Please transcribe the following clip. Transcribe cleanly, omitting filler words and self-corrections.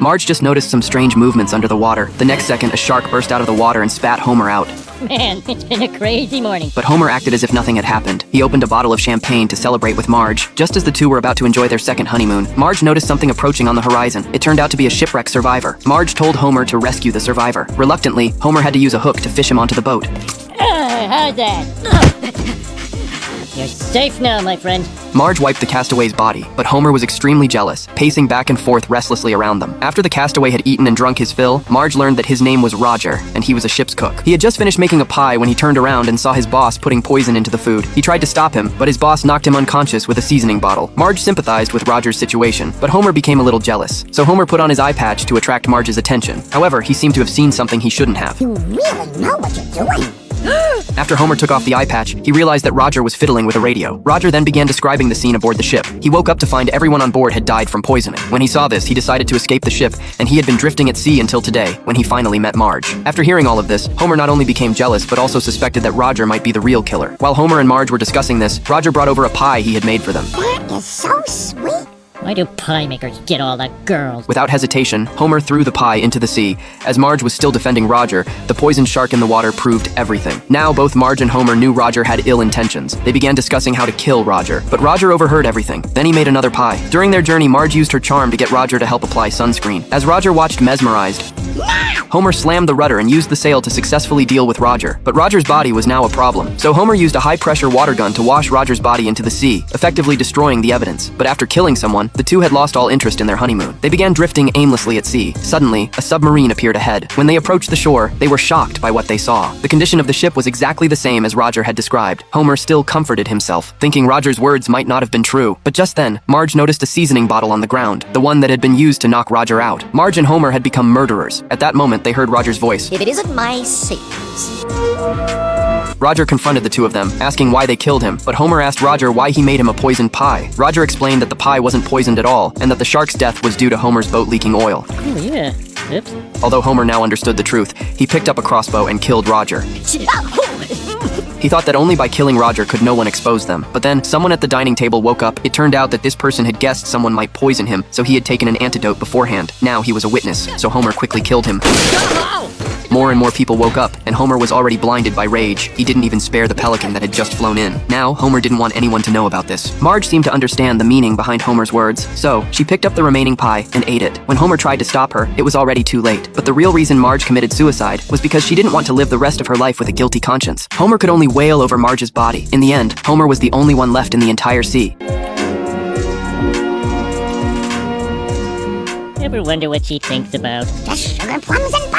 Marge just noticed some strange movements under the water. The next second, a shark burst out of the water and spat Homer out. Man, it's been a crazy morning. But Homer acted as if nothing had happened. He opened a bottle of champagne to celebrate with Marge. Just as the two were about to enjoy their second honeymoon, Marge noticed something approaching on the horizon. It turned out to be a shipwreck survivor. Marge told Homer to rescue the survivor. Reluctantly, Homer had to use a hook to fish him onto the boat. How's that? You're safe now, my friend. Marge wiped the castaway's body, but Homer was extremely jealous, pacing back and forth restlessly around them. After the castaway had eaten and drunk his fill, Marge learned that his name was Roger, and he was a ship's cook. He had just finished making a pie when he turned around and saw his boss putting poison into the food. He tried to stop him, but his boss knocked him unconscious with a seasoning bottle. Marge sympathized with Roger's situation, but Homer became a little jealous. So Homer put on his eye patch to attract Marge's attention. However, he seemed to have seen something he shouldn't have. You really know what you're doing. After Homer took off the eye patch, he realized that Roger was fiddling with a radio. Roger then began describing the scene aboard the ship. He woke up to find everyone on board had died from poisoning. When he saw this, he decided to escape the ship, and he had been drifting at sea until today, when he finally met Marge. After hearing all of this, Homer not only became jealous, but also suspected that Roger might be the real killer. While Homer and Marge were discussing this, Roger brought over a pie he had made for them. That is so sweet. Why do pie makers get all the girls? Without hesitation, Homer threw the pie into the sea. As Marge was still defending Roger, the poisoned shark in the water proved everything. Now, both Marge and Homer knew Roger had ill intentions. They began discussing how to kill Roger, but Roger overheard everything. Then he made another pie. During their journey, Marge used her charm to get Roger to help apply sunscreen. As Roger watched mesmerized, Homer slammed the rudder and used the sail to successfully deal with Roger. But Roger's body was now a problem. So Homer used a high-pressure water gun to wash Roger's body into the sea, effectively destroying the evidence. But after killing someone, the two had lost all interest in their honeymoon. They began drifting aimlessly at sea. Suddenly, a submarine appeared ahead. When they approached the shore, they were shocked by what they saw. The condition of the ship was exactly the same as Roger had described. Homer still comforted himself, thinking Roger's words might not have been true. But just then, Marge noticed a seasoning bottle on the ground, the one that had been used to knock Roger out. Marge and Homer had become murderers. At that moment, they heard Roger's voice. If it isn't my secrets. Roger confronted the two of them, asking why they killed him, but Homer asked Roger why he made him a poisoned pie. Roger explained that the pie wasn't poisoned at all, and that the shark's death was due to Homer's boat leaking oil. Oh, yeah. Oops. Although Homer now understood the truth, he picked up a crossbow and killed Roger. He thought that only by killing Roger could no one expose them. But then, someone at the dining table woke up. It turned out that this person had guessed someone might poison him, so he had taken an antidote beforehand. Now he was a witness, so Homer quickly killed him. More and more people woke up, and Homer was already blinded by rage. He didn't even spare the pelican that had just flown in. Now, Homer didn't want anyone to know about this. Marge seemed to understand the meaning behind Homer's words, so she picked up the remaining pie and ate it. When Homer tried to stop her, it was already too late. But the real reason Marge committed suicide was because she didn't want to live the rest of her life with a guilty conscience. Homer could only wail over Marge's body. In the end, Homer was the only one left in the entire sea. Ever wonder what she thinks about? Just sugar plums and